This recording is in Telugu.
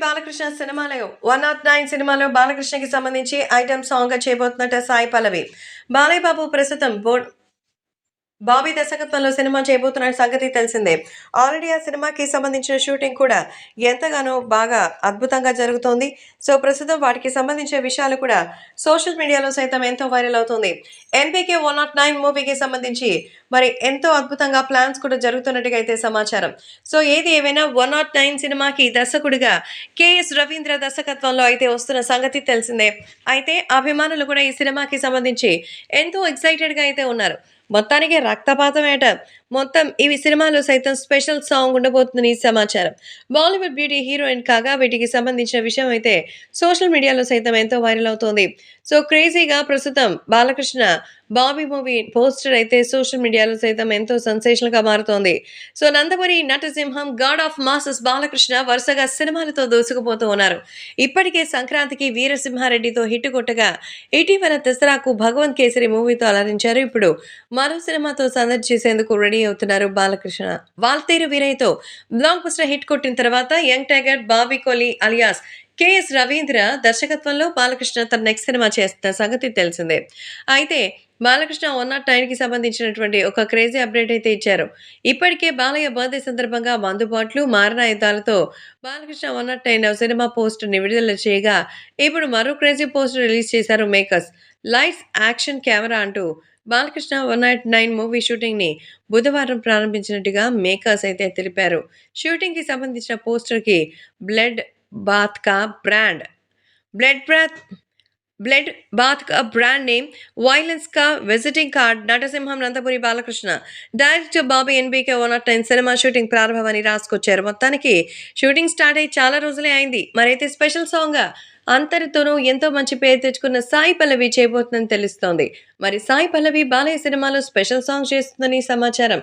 బాలకృష్ణ సినిమాలో 109 సినిమాలో బాలకృష్ణకి సంబంధించి ఐటెమ్ సాంగ్‌గా చేయబోతున్నట్టు సాయి పల్లవి. బాలయ్య బాబు ప్రస్తుతం బాబీ దర్శకత్వంలో సినిమా చేయబోతున్న సంగతి తెలిసిందే. ఆల్రెడీ ఆ సినిమాకి సంబంధించిన షూటింగ్ కూడా ఎంతగానో బాగా అద్భుతంగా జరుగుతోంది. సో, ప్రస్తుతం వాటికి సంబంధించిన విషయాలు కూడా సోషల్ మీడియాలో సైతం ఎంతో వైరల్ అవుతుంది. 'ఎన్‌బీకే 109' మూవీకి సంబంధించి మరి ఎంతో అద్భుతంగా ప్లాన్స్ కూడా జరుగుతున్నట్టుగా అయితే సమాచారం. సో, ఏది ఏమైనా 109 సినిమాకి దర్శకుడిగా కేఎస్ రవీంద్ర దర్శకత్వంలో అయితే వస్తున్న సంగతి తెలిసిందే. అయితే అభిమానులు కూడా ఈ సినిమాకి సంబంధించి ఎంతో ఎక్సైటెడ్‌గా అయితే ఉన్నారు. మొత్తానికి రక్తపాతమేట. మొత్తం ఇవి సినిమాలో సైతం స్పెషల్ సాంగ్ ఉండబోతుందని సమాచారం. బాలీవుడ్ బ్యూటీ హీరోయిన్ కాగా వీటికి సంబంధించిన విషయం అయితే సోషల్ మీడియాలో సైతం ఎంతో వైరల్ అవుతోంది. సో, క్రేజీగా ప్రస్తుతం బాలకృష్ణ బాబీ మూవీ పోస్టర్ అయితే సోషల్ మీడియాలో సైతం ఎంతో సెన్సేషనల్‌గా మారుతోంది. సో, నందమూరి నటసింహం గాడ్ ఆఫ్ మాసెస్ బాలకృష్ణ వరుసగా సినిమాలతో దూసుకుపోతూ ఉన్నారు. ఇప్పటికే సంక్రాంతికి వీరసింహారెడ్డితో హిట్ కొట్టగా ఇటీవల దసరాకు భగవంత్ కేసరి మూవీతో అలరించారు. ఇప్పుడు మరో సినిమాతో సందడి చేసేందుకు రెడీ అవుతున్నారు బాలకృష్ణ. వాల్తేరు వీరయ్యతో బ్లాక్ బస్టర్ హిట్ కొట్టిన తర్వాత young tiger Bobby Kolli alias KS Ravindra దర్శకత్వంలో బాలకృష్ణ తన నెక్స్ట్ సినిమా చేస్తున్న సంగతి తెలిసిందే. అయితే బాలకృష్ణ 109కి సంబంధించినటువంటి ఒక క్రేజీ అప్డేట్ అయితే ఇచ్చారు. ఇప్పటికే బాలయ్య బర్త్‌డే సందర్భంగా మందుబాట్లు, మారణాయుధాలతో బాలకృష్ణ 109 సినిమా పోస్టర్‌ని విడుదల చేయగా, ఇప్పుడు మరో క్రేజీ పోస్టర్ రిలీజ్ చేశారు మేకర్స్. లైట్స్, యాక్షన్, కెమెరా అంటూ బాలకృష్ణ 109 మూవీ షూటింగ్‌ని బుధవారం ప్రారంభించినట్టుగా మేకర్స్ అయితే తెలిపారు. షూటింగ్‌కి సంబంధించిన పోస్టర్‌కి బ్లడ్ బాత్ కా brand blood bath blood bath కా బ్రాండ్ నేమ్, వైలెన్స్ కా విజిటింగ్ కార్డ్, నటసింహం నందమూరి బాలకృష్ణ, డైరెక్టర్ బాబీ 'ఎన్‌బీకే 109' సినిమా షూటింగ్ ప్రారంభమని రాసుకొచ్చారు. మొత్తానికి షూటింగ్ స్టార్ట్ అయ్యి చాలా రోజులే అయింది. మరైతే స్పెషల్ సాంగ్‌గా అంతటితోనూ ఎంతో మంచి పేరు తెచ్చుకున్న సాయి పల్లవి చేయబోతుందని తెలుస్తోంది. మరి సాయి పల్లవి బాలయ్య సినిమాలో స్పెషల్ సాంగ్ చేస్తుందని సమాచారం.